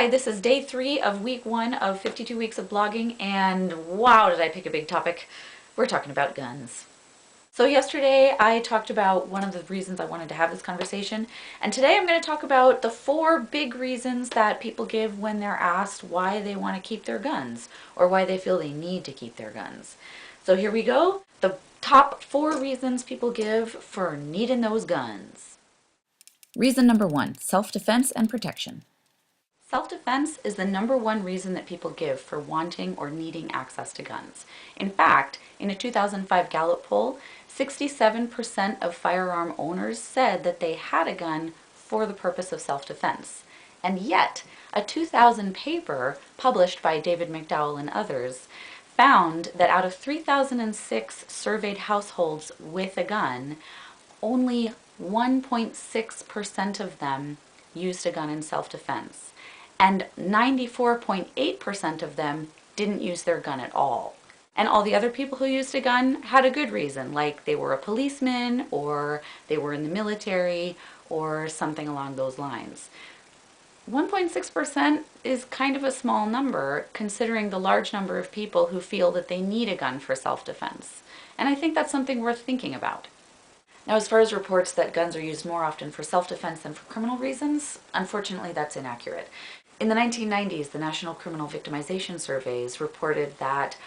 Hi, this is day 3 of week 1 of 52 weeks of blogging, and wow, did I pick a big topic. We're talking about guns. So yesterday I talked about one of the reasons I wanted to have this conversation, and today I'm going to talk about the 4 big reasons that people give when they're asked why they want to keep their guns, or why they feel they need to keep their guns. So here we go, the top 4 reasons people give for needing those guns. Reason number 1, self-defense and protection. Self-defense is the number 1 reason that people give for wanting or needing access to guns. In fact, in a 2005 Gallup poll, 67% of firearm owners said that they had a gun for the purpose of self-defense. And yet, a 2000 paper published by David McDowell and others found that out of 3,006 surveyed households with a gun, only 1.6% of them used a gun in self-defense, and 94.8% of them didn't use their gun at all. And all the other people who used a gun had a good reason, like they were a policeman, or they were in the military, or something along those lines. 1.6% is kind of a small number, considering the large number of people who feel that they need a gun for self-defense. And I think that's something worth thinking about. Now, as far as reports that guns are used more often for self-defense than for criminal reasons, unfortunately that's inaccurate. In the 1990s, the National Criminal Victimization Surveys reported that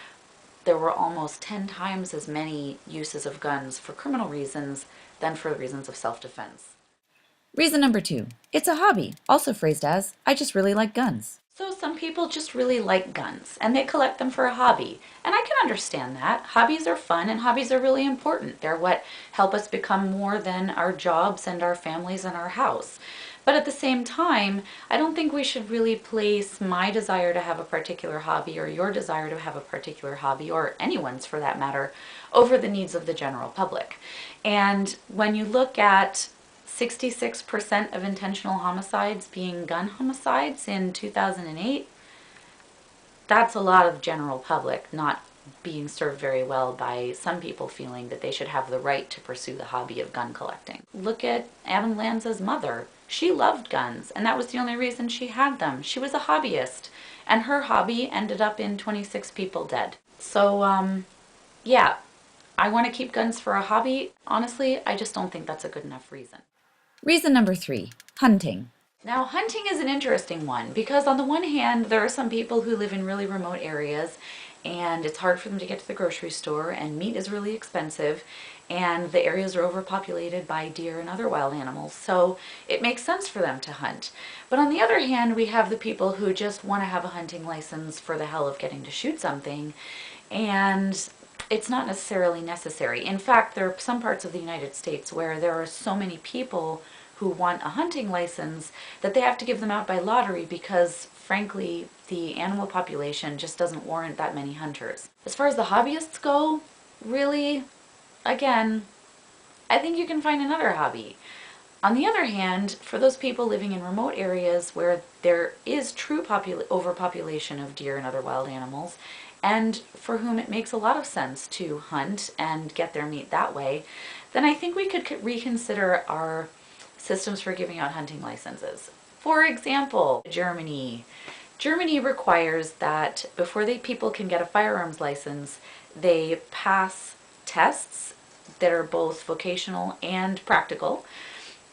there were almost 10 times as many uses of guns for criminal reasons than for reasons of self-defense. Reason number 2, it's a hobby, also phrased as, I just really like guns. So some people just really like guns, and they collect them for a hobby. And I can understand that. Hobbies are fun, and hobbies are really important. They're what help us become more than our jobs and our families and our house. But at the same time, I don't think we should really place my desire to have a particular hobby, or your desire to have a particular hobby, or anyone's for that matter, over the needs of the general public. And when you look at 66% of intentional homicides being gun homicides in 2008, that's a lot of general public not being served very well by some people feeling that they should have the right to pursue the hobby of gun collecting. Look at Adam Lanza's mother. She loved guns, and that was the only reason she had them. She was a hobbyist, and her hobby ended up in 26 people dead. So, yeah, I want to keep guns for a hobby. Honestly, I just don't think that's a good enough reason. Reason number 3, hunting. Now, hunting is an interesting one because on the one hand, there are some people who live in really remote areas and it's hard for them to get to the grocery store, and meat is really expensive, and the areas are overpopulated by deer and other wild animals, so it makes sense for them to hunt. But on the other hand, we have the people who just want to have a hunting license for the hell of getting to shoot something, and it's not necessarily necessary. In fact, there are some parts of the United States where there are so many people who want a hunting license that they have to give them out by lottery because, frankly, the animal population just doesn't warrant that many hunters. As far as the hobbyists go, really, again, I think you can find another hobby. On the other hand, for those people living in remote areas where there is true overpopulation of deer and other wild animals, and for whom it makes a lot of sense to hunt and get their meat that way, then I think we could reconsider our systems for giving out hunting licenses. For example, Germany. Germany requires that before people can get a firearms license, they pass tests that are both vocational and practical.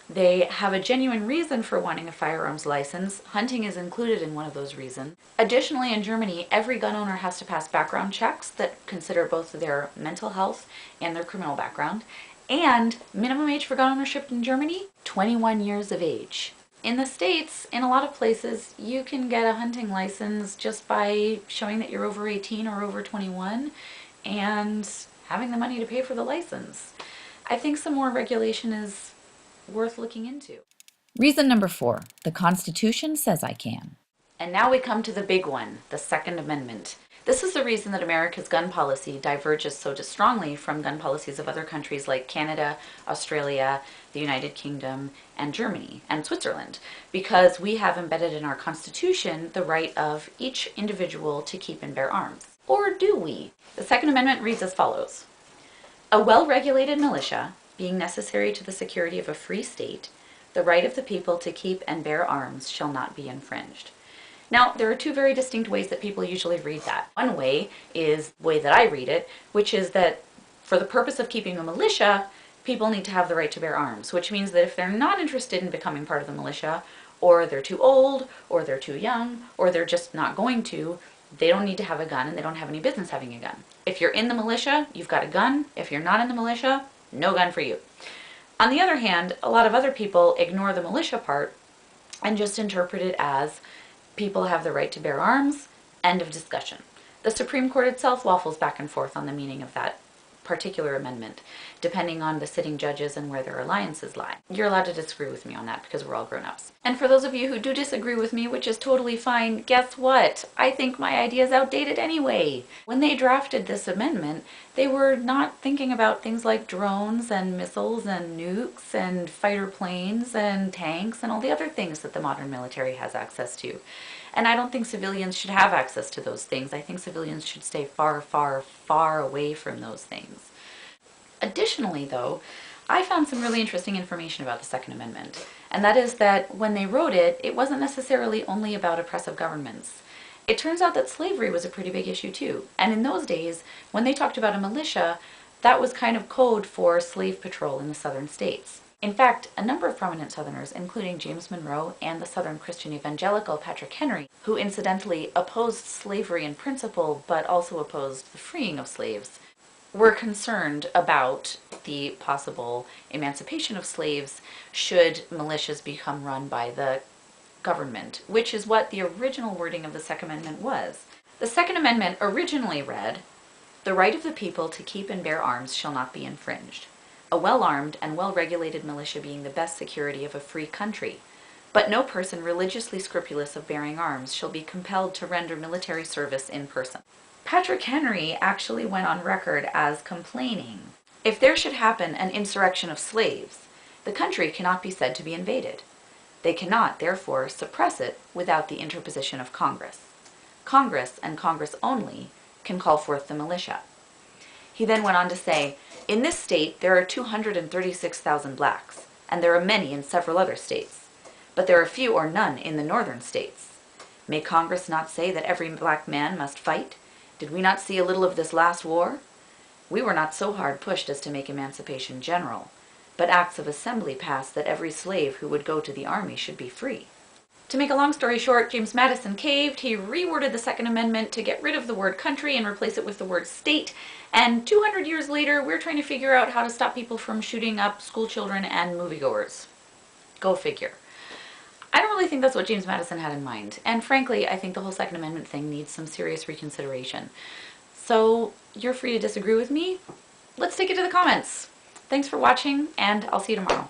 They have a genuine reason for wanting a firearms license. Hunting is included in one of those reasons. Additionally, in Germany, every gun owner has to pass background checks that consider both their mental health and their criminal background. And minimum age for gun ownership in Germany, 21 years of age. In the States, in a lot of places, you can get a hunting license just by showing that you're over 18 or over 21 and having the money to pay for the license. I think some more regulation is worth looking into. Reason number 4, the Constitution says I can. And now we come to the big one, the Second Amendment. This is the reason that America's gun policy diverges so strongly from gun policies of other countries like Canada, Australia, the United Kingdom, and Germany, and Switzerland, because we have embedded in our Constitution the right of each individual to keep and bear arms. Or do we? The Second Amendment reads as follows: a well-regulated militia, being necessary to the security of a free state, the right of the people to keep and bear arms shall not be infringed. Now, there are two very distinct ways that people usually read that. One way is the way that I read it, which is that for the purpose of keeping a militia, people need to have the right to bear arms, which means that if they're not interested in becoming part of the militia, or they're too old, or they're too young, or they're just not going to, they don't need to have a gun and they don't have any business having a gun. If you're in the militia, you've got a gun. If you're not in the militia, no gun for you. On the other hand, a lot of other people ignore the militia part and just interpret it as people have the right to bear arms, end of discussion. The Supreme Court itself waffles back and forth on the meaning of that particular amendment, depending on the sitting judges and where their alliances lie. You're allowed to disagree with me on that because we're all grown-ups. And for those of you who do disagree with me, which is totally fine, guess what? I think my idea is outdated anyway. When they drafted this amendment, they were not thinking about things like drones and missiles and nukes and fighter planes and tanks and all the other things that the modern military has access to. And I don't think civilians should have access to those things. I think civilians should stay far, far, far away from those things. Additionally, though, I found some really interesting information about the Second Amendment. And that is that when they wrote it, it wasn't necessarily only about oppressive governments. It turns out that slavery was a pretty big issue too. And in those days, when they talked about a militia, that was kind of code for slave patrol in the southern states. In fact, a number of prominent Southerners, including James Monroe and the Southern Christian evangelical Patrick Henry, who incidentally opposed slavery in principle but also opposed the freeing of slaves, were concerned about the possible emancipation of slaves should militias become run by the government, which is what the original wording of the Second Amendment was. The Second Amendment originally read, "The right of the people to keep and bear arms shall not be infringed. A well-armed and well-regulated militia being the best security of a free country. But no person religiously scrupulous of bearing arms shall be compelled to render military service in person." Patrick Henry actually went on record as complaining, "If there should happen an insurrection of slaves, the country cannot be said to be invaded. They cannot, therefore, suppress it without the interposition of Congress. Congress, and Congress only, can call forth the militia." He then went on to say, "In this state there are 236,000 blacks, and there are many in several other states. But there are few or none in the northern states. May Congress not say that every black man must fight? Did we not see a little of this last war? We were not so hard pushed as to make emancipation general, but acts of assembly passed that every slave who would go to the army should be free." To make a long story short, James Madison caved. He reworded the Second Amendment to get rid of the word country and replace it with the word state. And 200 years later, we're trying to figure out how to stop people from shooting up school children and moviegoers. Go figure. I don't really think that's what James Madison had in mind. And frankly, I think the whole Second Amendment thing needs some serious reconsideration. So you're free to disagree with me. Let's take it to the comments. Thanks for watching, and I'll see you tomorrow.